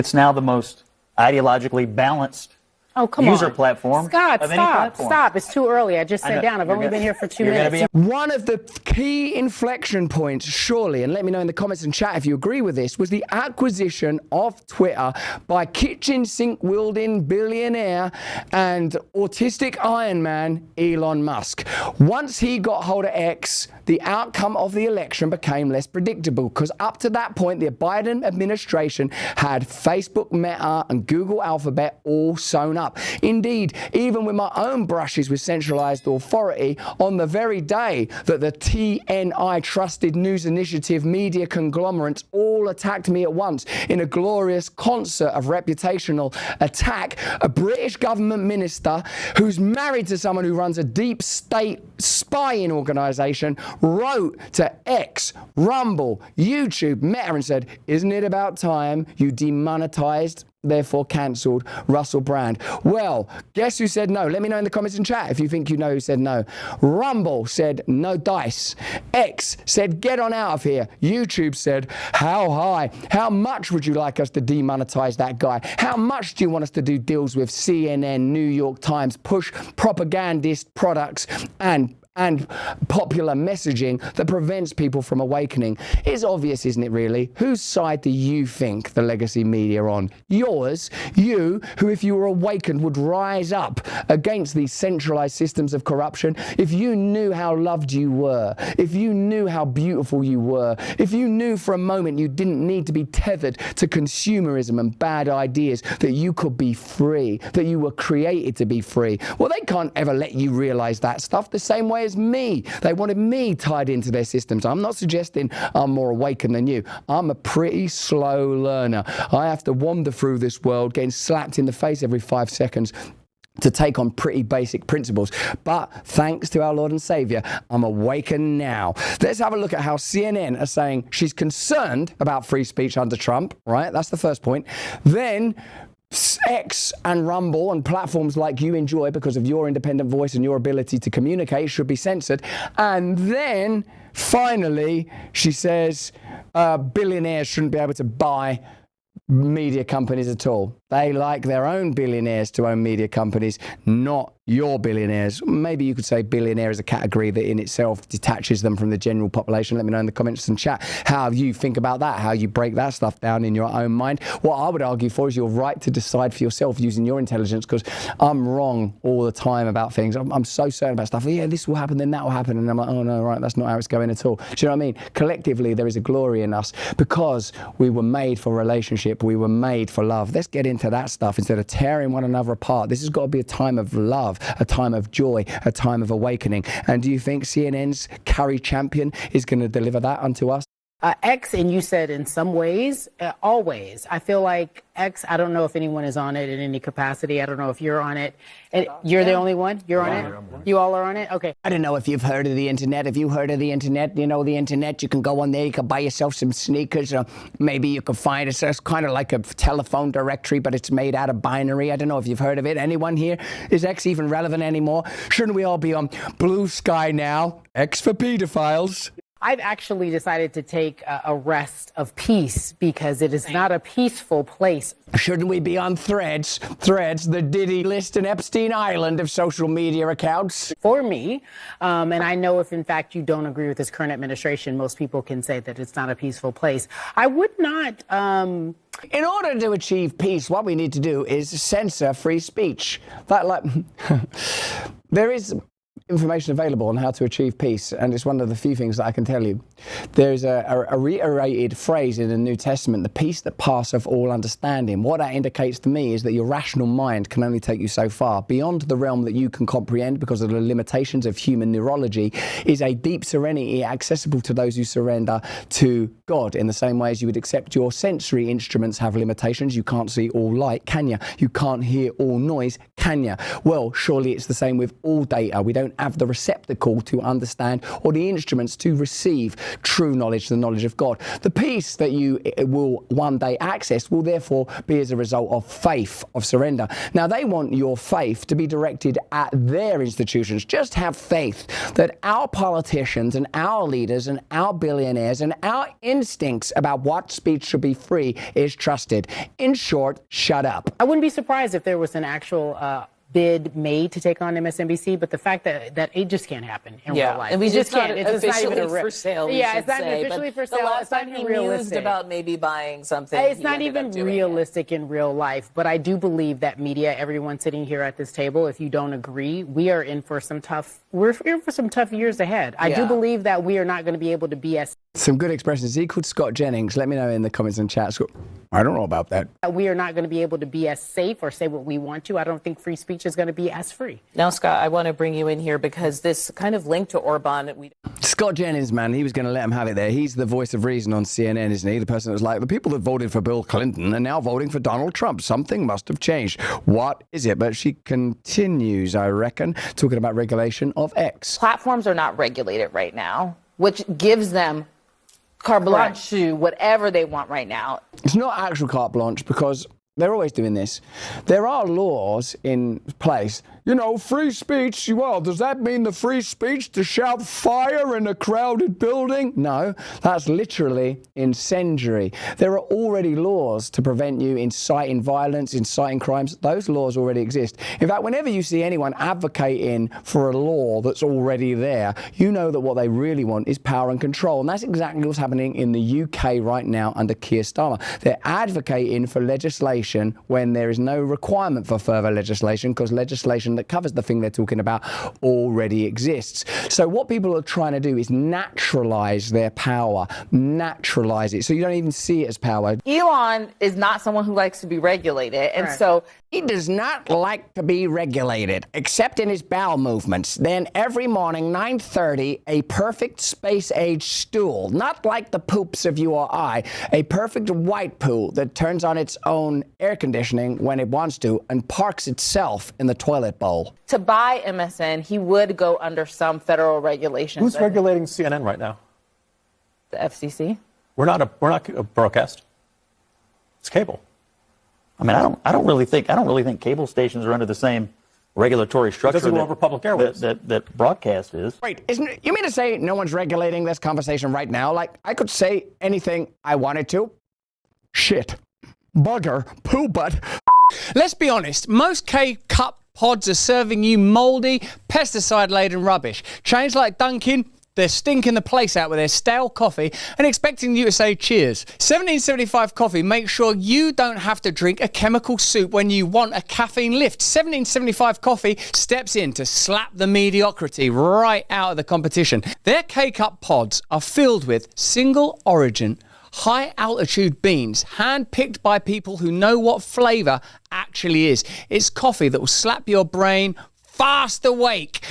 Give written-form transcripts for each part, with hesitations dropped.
It's now the most ideologically balanced user platform. Scott, stop. It's too early. I just sat down. I've only been here for 2 minutes. One of the key inflection points, surely, and let me know in the comments and chat if you agree with this, was the acquisition of Twitter by kitchen sink wielding billionaire and autistic Iron Man Elon Musk. Once he got hold of X, the outcome of the election became less predictable, because up to that point, the Biden administration had Facebook, Meta, and Google Alphabet all sewn up. Indeed, even with my own brushes with centralized authority, on the very day that the TNI Trusted News Initiative media conglomerates all attacked me at once in a glorious concert of reputational attack, a British government minister who's married to someone who runs a deep state spying organization wrote to X, Rumble, YouTube, Meta and said, "Isn't it about time you demonetized, therefore cancelled, Russell Brand?" Well, guess who said no? Let me know in the comments and chat if you think you know who said no. Rumble said no dice. X said get on out of here. YouTube said how high? How much would you like us to demonetize that guy? How much do you want us to do deals with CNN, New York Times, push propagandist products and popular messaging that prevents people from awakening? It's obvious, isn't it, really? Whose side do you think the legacy media are on? Yours. You, who if you were awakened would rise up against these centralized systems of corruption. If you knew how loved you were, if you knew how beautiful you were, if you knew for a moment you didn't need to be tethered to consumerism and bad ideas, that you could be free, that you were created to be free. Well, they can't ever let you realize that stuff the same way as me. They wanted me tied into their systems. I'm not suggesting I'm more awakened than you. I'm a pretty slow learner. I have to wander through this world getting slapped in the face every 5 seconds to take on pretty basic principles. But thanks to our Lord and Savior, I'm awakened now. Let's have a look at how CNN are saying she's concerned about free speech under Trump, right? That's the first point. Then X and Rumble and platforms like you enjoy because of your independent voice and your ability to communicate should be censored. And then finally, she says billionaires shouldn't be able to buy media companies at all. They like their own billionaires to own media companies, not your billionaires. Maybe you could say billionaire is a category that in itself detaches them from the general population. Let me know in the comments and chat how you think about that, how you break that stuff down in your own mind. What I would argue for is your right to decide for yourself using your intelligence, because I'm wrong all the time about things. I'm so certain about stuff. Yeah, this will happen, then that will happen. And I'm like, oh no, right, that's not how it's going at all. Do you know what I mean? Collectively, there is a glory in us because we were made for relationship. We were made for love. Let's get into that stuff instead of tearing one another apart. This has got to be a time of love, a time of joy, a time of awakening. And do you think CNN's Carrie Champion is going to deliver that unto us? X, and you said in some ways, always. I feel like X, I don't know if anyone is on it in any capacity. I don't know if you're on it. And you're the only one? You're on it? You all are on it? Okay. I don't know if you've heard of the internet. If you heard of the internet, you know the internet, you can go on there, you can buy yourself some sneakers, or maybe you can find it. It's kind of like a telephone directory, but it's made out of binary. I don't know if you've heard of it. Anyone here? Is X even relevant anymore? Shouldn't we all be on Blue Sky now? X for pedophiles. I've actually decided to take a rest of peace because it is not a peaceful place. Shouldn't we be on Threads? Threads, the Diddy list and Epstein Island of social media accounts? For me, and I know if in fact you don't agree with this current administration, most people can say that it's not a peaceful place. I would not... In order to achieve peace, what we need to do is censor free speech. There is information available on how to achieve peace, and it's one of the few things that I can tell you. There's a reiterated phrase in the New Testament, the peace that passeth all understanding. What that indicates to me is that your rational mind can only take you so far. Beyond the realm that you can comprehend because of the limitations of human neurology is a deep serenity accessible to those who surrender to God, in the same way as you would accept your sensory instruments have limitations. You can't see all light, can you? You can't hear all noise, can you? Well, surely it's the same with all data. We don't have the receptacle to understand or the instruments to receive true knowledge, the knowledge of God. The peace that you will one day access will therefore be as a result of faith, of surrender. Now, they want your faith to be directed at their institutions. Just have faith that our politicians and our leaders and our billionaires and our instincts about what speech should be free is trusted. In short, shut up. I wouldn't be surprised if there was an actual bid made to take on MSNBC, but the fact that it just can't happen in real life. And we just can't. It's not even for sale. It's not officially for sale. The last it's not time even he realistic. mused about maybe buying something. It's not even realistic in real life. But I do believe that media, everyone sitting here at this table, if you don't agree, we're in for some tough years ahead. I do believe that we are not going to be able to be as some good expressions. He called Scott Jennings. Let me know in the comments and chat. Scott, I don't know about that. We are not going to be able to be as safe or say what we want to. I don't think free speech is going to be as free. Now, Scott, I want to bring you in here because this kind of link to Orban. Scott Jennings, man, he was going to let him have it there. He's the voice of reason on CNN, isn't he? The person that was like, the people that voted for Bill Clinton are now voting for Donald Trump. Something must have changed. What is it? But she continues, I reckon, talking about regulation of X. Platforms are not regulated right now, which gives them carte blanche to whatever they want right now. It's not actual carte blanche because they're always doing this. There are laws in place. You know, free speech, well, does that mean the free speech to shout fire in a crowded building? No, that's literally incendiary. There are already laws to prevent you inciting violence, inciting crimes. Those laws already exist. In fact, whenever you see anyone advocating for a law that's already there, you know that what they really want is power and control. And that's exactly what's happening in the UK right now under Keir Starmer. They're advocating for legislation when there is no requirement for further legislation because legislation that covers the thing they're talking about already exists. So what people are trying to do is naturalize their power, naturalize it, so you don't even see it as power. Elon is not someone who likes to be regulated, and so he does not like to be regulated, except in his bowel movements. Then every morning, 9:30, a perfect space-age stool, not like the poops of you or I, a perfect white poo that turns on its own air conditioning when it wants to and parks itself in the toilet bowl. to buy MSN, he would go under some federal regulations. Who's regulating CNN right now? The FCC. We're not a broadcast. It's cable. I mean, I don't really think cable stations are under the same regulatory structure that broadcast is. Wait, you mean to say no one's regulating this conversation right now? Like, I could say anything I wanted to. Shit. Bugger. Poo butt. Let's be honest, most K-Cup pods are serving you mouldy, pesticide-laden rubbish. Chains like Dunkin', they're stinking the place out with their stale coffee and expecting you to say cheers. 1775 Coffee makes sure you don't have to drink a chemical soup when you want a caffeine lift. 1775 Coffee steps in to slap the mediocrity right out of the competition. Their K-Cup pods are filled with single origin, high-altitude beans, hand-picked by people who know what flavour actually is. It's coffee that will slap your brain fast awake.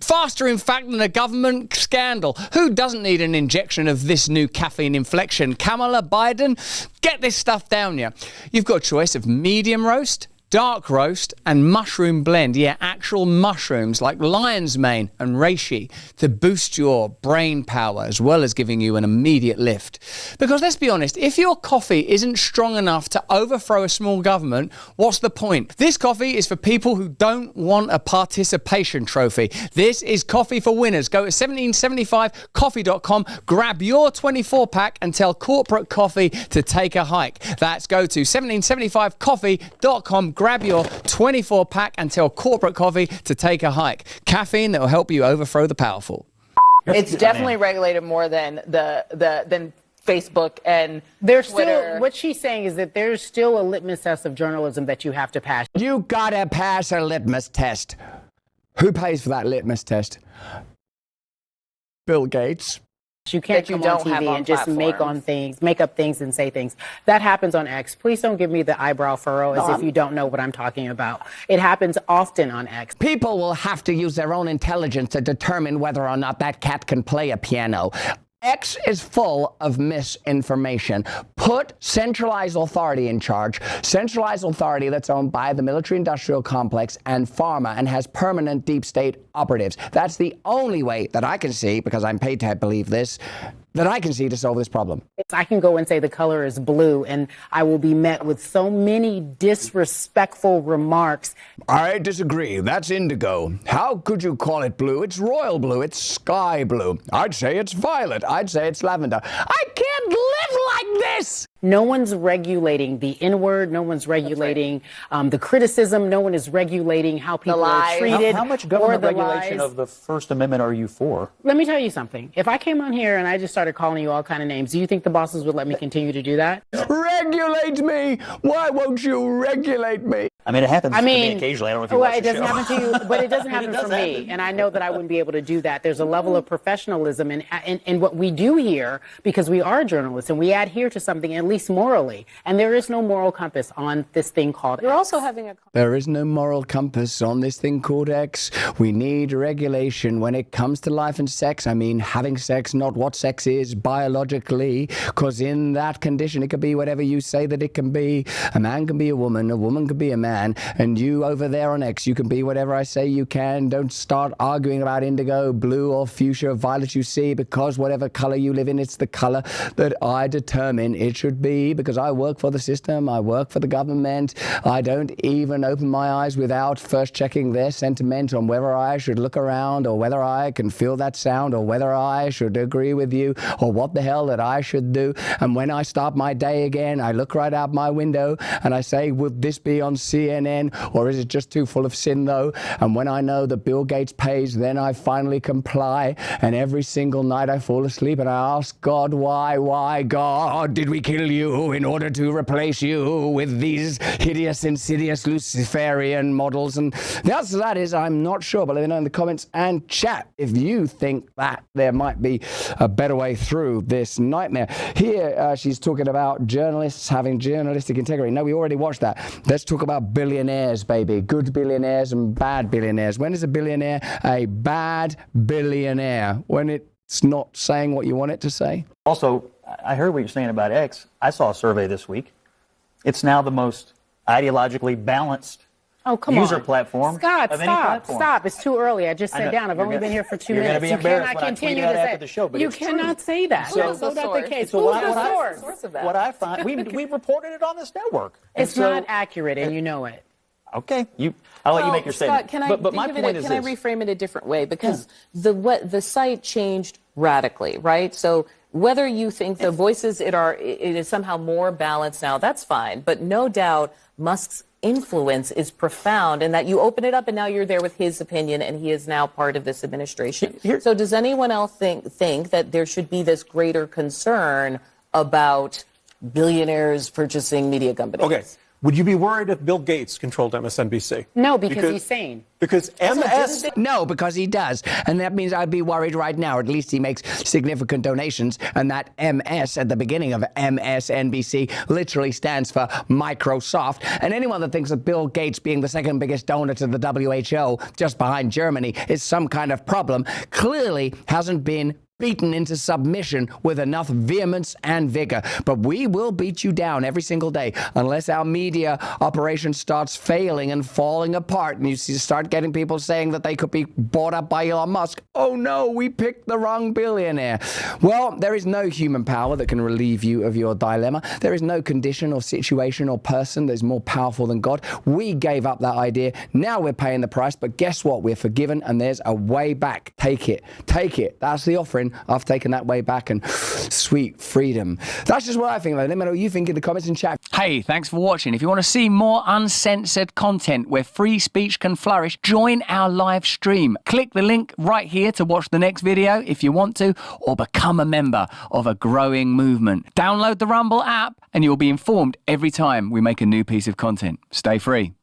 Faster, in fact, than a government scandal. Who doesn't need an injection of this new caffeine inflection? Kamala Biden? Get this stuff down you. You've got a choice of medium roast, dark roast and mushroom blend. Yeah, actual mushrooms like lion's mane and reishi to boost your brain power as well as giving you an immediate lift. Because let's be honest, if your coffee isn't strong enough to overthrow a small government, what's the point? This coffee is for people who don't want a participation trophy. This is coffee for winners. Go to 1775coffee.com, grab your 24-pack and tell Corporate Coffee to take a hike. That's go to 1775coffee.com, grab your 24-pack and tell Corporate Coffee to take a hike. Caffeine that will help you overthrow the powerful. It's definitely regulated more than than Facebook and there's Twitter. Still, what she's saying is that there's still a litmus test of journalism that you have to pass. You gotta pass a litmus test. Who pays for that litmus test? Bill Gates. You can't come on TV and just make up things and say things. That happens on X. Please don't give me the eyebrow furrow as if you don't know what I'm talking about. It happens often on X. People will have to use their own intelligence to determine whether or not that cat can play a piano. X is full of misinformation. Put centralized authority in charge, centralized authority that's owned by the military-industrial complex and pharma and has permanent deep state operatives. That's the only way that I can see, because I'm paid to believe this, that I can see to solve this problem. I can go and say the color is blue, and I will be met with so many disrespectful remarks. I disagree. That's indigo. How could you call it blue? It's royal blue. It's sky blue. I'd say it's violet. I'd say it's lavender. I can't live like this! No one's regulating the N-word. No one's regulating the criticism. No one is regulating how people are treated. How much government regulation of the First Amendment are you for? Let me tell you something. If I came on here and I just started calling you all kind of names, do you think the bosses would let me continue to do that? Regulate me! Why won't you regulate me? I mean, it happens to me occasionally. I don't know if you watch it doesn't happen to you, but it doesn't happen for me. Happen. And I know that I wouldn't be able to do that. There's a level of professionalism in what we do here, because we are journalists and we adhere to something, at least morally. And there is no moral compass on this thing called You're X. also having a... There is no moral compass on this thing called X. We need regulation when it comes to life and sex. I mean, having sex, not what sex is biologically, because in that condition, it could be whatever you say that it can be. A man can be a woman can be a man, and you over there on X, you can be whatever I say you can. Don't start arguing about indigo, blue, or fuchsia, violet you see, because whatever color you live in, it's the color that I determine it should be, because I work for the system, I work for the government. I don't even open my eyes without first checking their sentiment on whether I should look around, or whether I can feel that sound, or whether I should agree with you, or what the hell that I should do. And when I start my day again, I look right out my window and I say, would this be on CNN, or is it just too full of sin though? And when I know that Bill Gates pays, then I finally comply. And every single night I fall asleep and I ask God, why, God, did we kill you in order to replace you with these hideous, insidious Luciferian models? And the answer to that is, I'm not sure, but let me know in the comments and chat if you think that there might be a better way through this nightmare. Here, she's talking about journalists having journalistic integrity. No, we already watched that. Let's talk about billionaires, baby. Good billionaires and bad billionaires. When is a billionaire a bad billionaire? When it's not saying what you want it to say? Also, I heard what you're saying about X. I saw a survey this week. It's now the most ideologically balanced user platform. Scott, of any platform. stop. It's too early. I just sat down. I've only been here for 2 minutes. You're going to be embarrassed when I tweet it out after the show, but you it's cannot true. say that. So, That's not the case. So Who's the source? What I find, we reported it on this network. It's not accurate, and you know it. Okay, I'll let you make your statement. Scott, but my point is can I reframe it a different way? Because the site changed radically, right? So whether you think the voices it is somehow more balanced now, that's fine. But no doubt Musk's influence is profound, and that you open it up and now you're there with his opinion, and he is now part of this administration. So does anyone else think that there should be this greater concern about billionaires purchasing media companies? Okay. Would you be worried if Bill Gates controlled MSNBC? No, because he's sane. Because MS... No, because he does. And that means I'd be worried right now. At least he makes significant donations. And that MS at the beginning of MSNBC literally stands for Microsoft. And anyone that thinks that Bill Gates being the second biggest donor to the WHO, just behind Germany, is some kind of problem, clearly hasn't been beaten into submission with enough vehemence and vigor. But we will beat you down every single day unless our media operation starts failing and falling apart, and you start getting people saying that they could be bought up by Elon Musk. Oh no, we picked the wrong billionaire. Well, there is no human power that can relieve you of your dilemma. There is no condition or situation or person that is more powerful than God. We gave up that idea. Now we're paying the price, but guess what? We're forgiven, and there's a way back. Take it. Take it. That's the offering. I've taken that way back, and sweet freedom. That's just what I think, though. Let me know what you think in the comments and chat. Hey, thanks for watching. If you want to see more uncensored content where free speech can flourish, join our live stream. Click the link right here to watch the next video if you want to, or become a member of a growing movement. Download the Rumble app and you'll be informed every time we make a new piece of content. Stay free.